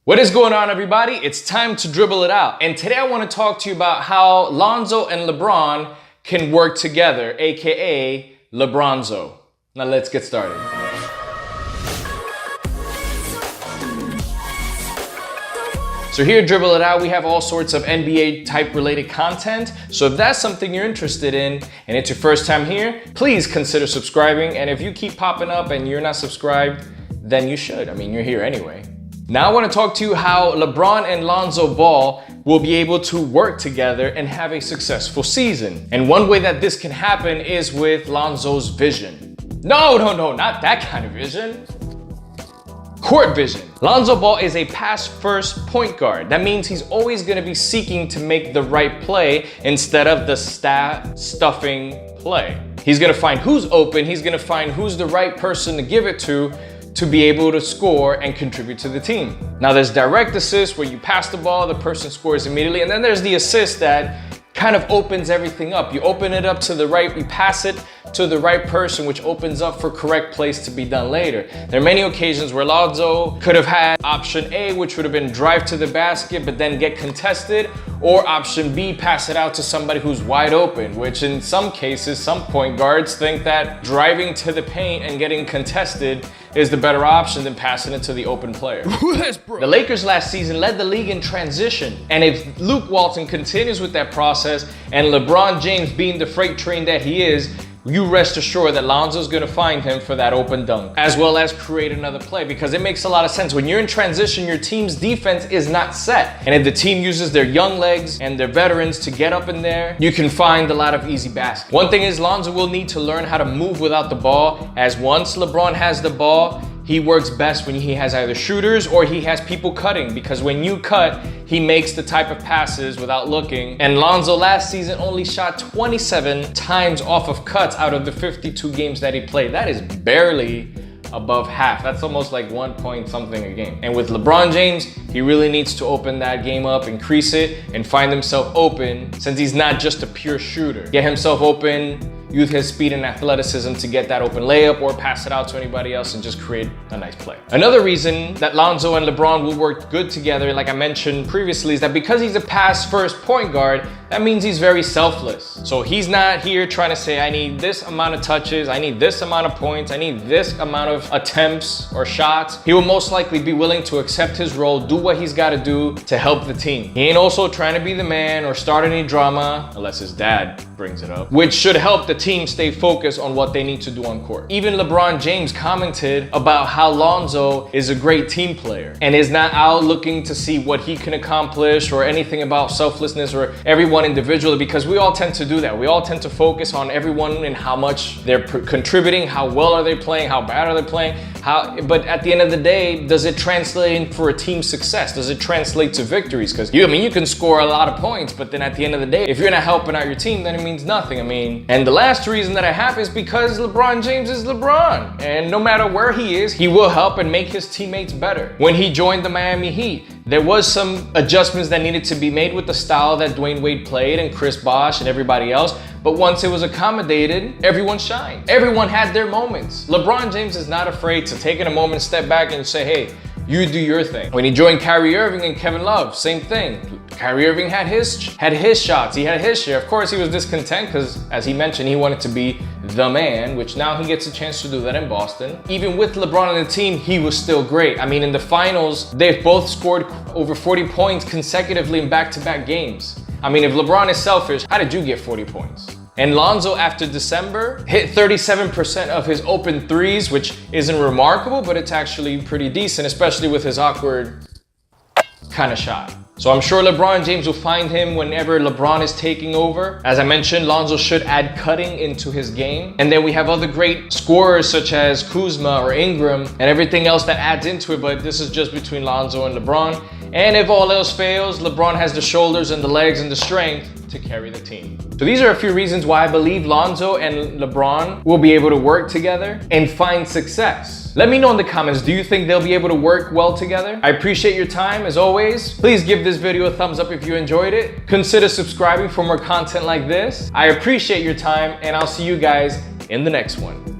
What is going on, everybody? It's time to dribble it out. And today I want to talk to you about how Lonzo and LeBron can work together, aka LebronZo. Now let's get started. So here at Dribble It Out, we have all sorts of NBA type related content. So if that's something you're interested in and it's your first time here, please consider subscribing. And if you keep popping up and you're not subscribed, then you should. I mean, you're here anyway. Now I want to talk to you how LeBron and Lonzo Ball will be able to work together and have a successful season. And one way that this can happen is with Lonzo's vision. No, not that kind of vision. Court vision. Lonzo Ball is a pass-first point guard. That means he's always going to be seeking to make the right play instead of the stat-stuffing play. He's going to find who's open, he's going to find who's the right person to give it to be able to score and contribute to the team. Now there's direct assist where you pass the ball, the person scores immediately, and then there's the assist that kind of opens everything up. You open it up to the right, you pass it to the right person, which opens up for correct plays to be done later. There are many occasions where Lonzo could have had option A, which would have been drive to the basket, but then get contested, or option B, pass it out to somebody who's wide open, which in some cases, some point guards think that driving to the paint and getting contested is the better option than passing it to the open player. The Lakers last season led the league in transition, and if Luke Walton continues with that process and LeBron James being the freight train that he is, you rest assured that Lonzo's gonna find him for that open dunk, as well as create another play, because it makes a lot of sense. When you're in transition, your team's defense is not set. And if the team uses their young legs and their veterans to get up in there, you can find a lot of easy baskets. One thing is Lonzo will need to learn how to move without the ball, as once LeBron has the ball, he works best when he has either shooters or he has people cutting, because when you cut, he makes the type of passes without looking. And Lonzo last season only shot 27 times off of cuts out of the 52 games that he played. That is barely above half. That's almost like 1 point something a game. And with LeBron James, he really needs to open that game up, increase it, and find himself open, since he's not just a pure shooter. Get himself open, use his speed and athleticism to get that open layup or pass it out to anybody else and just create a nice play. Another reason that Lonzo and LeBron will work good together, like I mentioned previously, is that because he's a pass-first point guard, that means he's very selfless. So he's not here trying to say, I need this amount of touches, I need this amount of points, I need this amount of attempts or shots. He will most likely be willing to accept his role, do what he's got to do to help the team. He ain't also trying to be the man or start any drama, unless his dad brings it up, which should help the team stay focused on what they need to do on court. Even LeBron James commented about how Lonzo is a great team player and is not out looking to see what he can accomplish or anything about selflessness or everyone individually, because we all tend to do that. We all tend to focus on everyone and how much they're contributing, how well are they playing, how bad are they playing, but at the end of the day, does it translate for a team success? Does it translate to victories? Because you can score a lot of points, but then at the end of the day, if you're not helping out your team, then it means nothing. And the last reason that I have is because LeBron James is LeBron, and no matter where he is, he will help and make his teammates better. When he joined the Miami Heat, there was some adjustments that needed to be made with the style that Dwayne Wade played and Chris Bosh and everybody else. But once it was accommodated, everyone shined. Everyone had their moments. LeBron James is not afraid to take in a moment, step back and say, hey, you do your thing. When he joined Kyrie Irving and Kevin Love, same thing. Kyrie Irving had his shots, he had his share. Of course, he was discontent because, as he mentioned, he wanted to be the man, which now he gets a chance to do that in Boston. Even with LeBron on the team, he was still great. I mean, in the finals, they've both scored over 40 points consecutively in back-to-back games. I mean, if LeBron is selfish, how did you get 40 points? And Lonzo, after December, hit 37% of his open threes, which isn't remarkable, but it's actually pretty decent, especially with his awkward kind of shot. So I'm sure LeBron James will find him whenever LeBron is taking over. As I mentioned, Lonzo should add cutting into his game. And then we have other great scorers such as Kuzma or Ingram and everything else that adds into it, but this is just between Lonzo and LeBron. And if all else fails, LeBron has the shoulders and the legs and the strength to carry the team. So these are a few reasons why I believe Lonzo and LeBron will be able to work together and find success. Let me know in the comments, do you think they'll be able to work well together? I appreciate your time as always. Please give this video a thumbs up if you enjoyed it. Consider subscribing for more content like this. I appreciate your time and I'll see you guys in the next one.